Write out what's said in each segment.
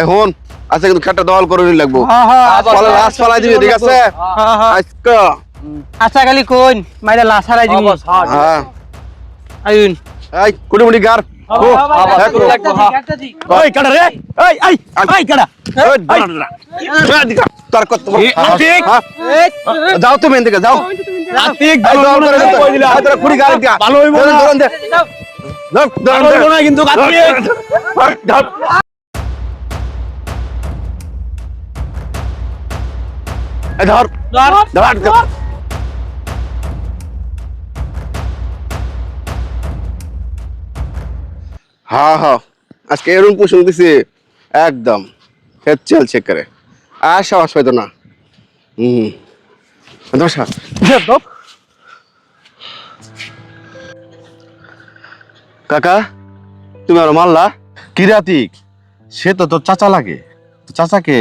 এখন আচ্ছা কিন্তু খেটটা দল করে লাগবো লাশ ফালাই দিবি ঠিক আছে আজকে আচ্ছা খালি কোন মাইরা লাশ হারাই দিবি হ্যাঁ আইন এই কুড়ি মুড়ি গার ওই কাড়া রে এই এই এই কাড়া তোর কত যাও তুমি এদিকে যাও আতিক দল করে কই দিলা তোরা কুড়ি গার দিয়া ভালো হইবো না ধরন দে ভালো হইবো না কিন্তু আতিক ধর ধর হ্যাঁ হ্যাঁ আজকে এরকম পোষণ দিছি একদম হেড চেল চেক করে আর সাহস পাইতো না দশা কাকা তুমি আর মারলা কি রে আতিক সে তো তোর চাচা লাগে চাচাকে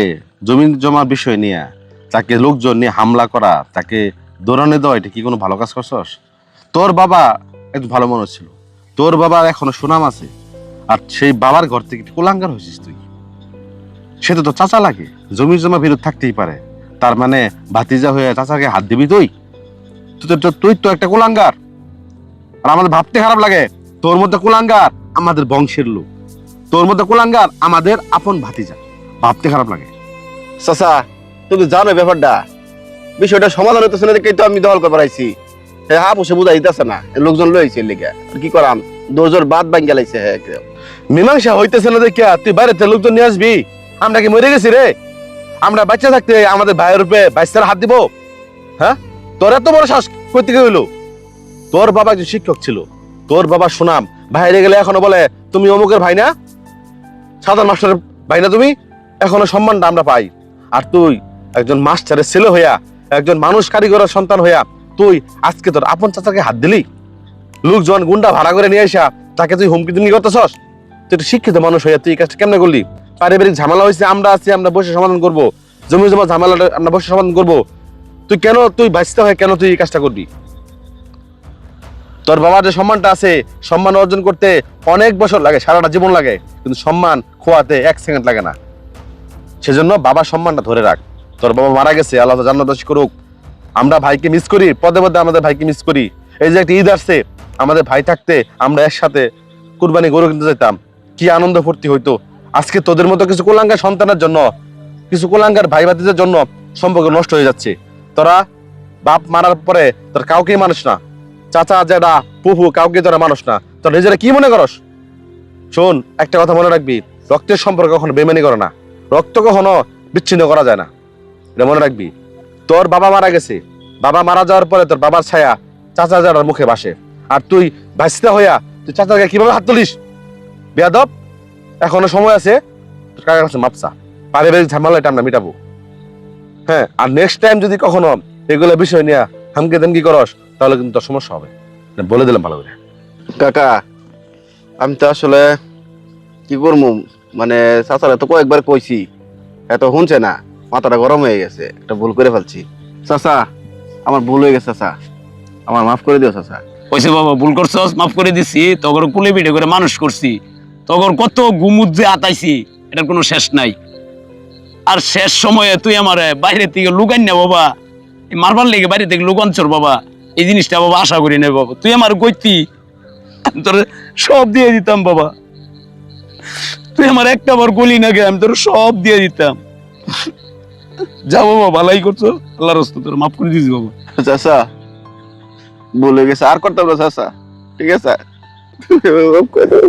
জমি জমার বিষয় নিয়ে তাকে লোকজন নিয়ে হামলা করা তাকে দৌড়ানে দেওয়া এটা কি কোনো ভালো কাজ করছস? তোর বাবা একটু ভালো মানুষ ছিল, তোর বাবার এখনো সুনাম আছে, আর সেই বাবার ঘর থেকে কুলাঙ্গার হয়েছিস তুই। সে তো তোর চাচা লাগে, জমি জমা বিরোধ থাকতেই পারে, তার মানে ভাতিজা হয়ে চাচাকে হাত দিবি তুই? তুই তো একটা কুলাঙ্গার। আর আমাদের ভাবতে খারাপ লাগে, তোর মধ্যে কুলাঙ্গার আমাদের বংশের লোক, তোর মধ্যে কুলাঙ্গার আমাদের আপন ভাতিজা, ভাবতে খারাপ লাগে। চাচা তুমি জানো ব্যাপারটা, বিষয়টা সমাধান হইতেছে না দেখেই তো আমি দল করে বেড়াইছি। হ্যাঁ বসে বুঝা দিতেছে না, লোকজন লইছে লিগে আর কি করাম, দোজোর বাদ ভাঙ গেলাইছে। মীমাংসা হইতেছে না দেখে তুই বাইরে লোকজন নিয়ে আসবি? আমরা কি মরে গেছি রে? আমরা বাচ্চা থাকতে আমাদের ভাইয়ের রূপে বাইশটার হাত দিব? হ্যাঁ, তোর এত বড় শ্বাস করতে হইলো? তোর বাবা একজন শিক্ষক ছিল, তোর বাবা সুনাম, বাইরে গেলে এখনো বলে তুমি অমুকের ভাই না, সাধারণ মাস্টারের ভাই না তুমি, এখনো সম্মানটা আমরা পাই। আর তুই একজন মাস্টারের ছেলে হইয়া, একজন মানুষ কারিগরের সন্তান হইয়া তুই আজকে তোর আপন চাচাকে হাত দিলি? লোকজন গুন্ডা ভাড়া করে নিয়ে আসা তাকে তুই হুমকি তুমি করতেছস? তুই একটা শিক্ষিত মানুষ হইয়া তুই এই কাজটা কেমনে করলি? পারিবারিক ঝামেলা হয়েছে, আমরা আছি, আমরা বসে সমাধান করবো, জমি জমা ঝামেলাটা আমরা বসে সমাধান করবো, তুই কেন তুই বাঁচতে হয় কেন তুই এই কাজটা করবি? তোর বাবার যে সম্মানটা আছে, সম্মান অর্জন করতে অনেক বছর লাগে, সারাটা জীবন লাগে, কিন্তু সম্মান খোয়াতে 1 সেকেন্ড লাগে না। সেজন্য বাবার সম্মানটা ধরে রাখ। তোর বাবা মারা গেছে, আল্লাহ জান্নাত নসিব করুক। আমরা ভাইকে মিস করি, পদে পদে আমাদের ভাইকে মিস করি। এই যে একটা ঈদ আসছে, আমাদের ভাই থাকতে আমরা একসাথে কুরবানি গরু কিনতে যেতাম, কি আনন্দ ফুর্তি হইতো। আজকে তোদের মতো কিছু কুলাঙ্গার সন্তানের জন্য, কিছু কুলাঙ্গার ভাই ভাতিদের জন্য সম্পর্ক নষ্ট হয়ে যাচ্ছে। তোরা বাপ মারার পরে তোর কাউকেই মানুষ না, চাচা জেডা পুফু কাউকে তোরা মানুষ না, তোর নিজেরা কি মনে করস? শোন, একটা কথা মনে রাখবি, রক্তের সম্পর্ক কখনো বেমানি করে না, রক্ত কখনো বিচ্ছিন্ন করা যায় না, এটা মনে রাখবি। তোর বাবা মারা গেছে, বাবা মারা যাওয়ার পরে তোর বাবার ছায়া চাচা জেডার মুখে ভাসে, আর তুই ভাসতে হইয়া তুই চাচাকে কিভাবে হাত তুলিস? বেয়াদব, এখনো সময় আছে, তোর কাকার কাছে মাপসা, পারিবারিক ঝামেলা এটা আমরা মিটাবো। হ্যাঁ, আর নেক্সট টাইম যদি কখনো এগুলো বিষয় নিয়ে হামকে দামকি করস, তাহলে কিন্তু তোর সমস্যা হবে, বলে দিলাম ভালো করে। কাকা আমি তো আসলে কি করবো, মানে চাচারা তো কয়েকবার কইছি, এত শুনছে না, মাথাটা গরম হয়ে গেছে, একটা ভুল করে ফেলছি। চাচা আমার ভুল হয়ে গেছে, চাচা আমার মাফ করে দিও চাচা। কইছে বাবা ভুল করছস, মাফ করে দিছি, তগর কুলে পিঠে করে মানুষ করছি, তগর কত গুমুত যে আতাইছি এটার কোনো শেষ নাই। আর শেষ সময়ে তুই আমার বাইরে থেকে লুকাই না বাবা, মারবার লেগে বাইরে থেকে লুকানছর বাবা, এই জিনিসটা বাবা আশা করি না বাবা। তুই আমার কইতি আমি তোর সব দিয়ে দিতাম বাবা, তুই আমার একটা বার গলি না গে, আমি তোর সব দিয়ে দিতাম। যা বাবা, ভালাই করছো, আল্লাহর রাস্তা তোর মাফ করে দিয়েছি বাবা। চাচা ভুল হয়ে গেছে, আর করতাম না চাচা, ঠিক আছে? মাফ করে দাও।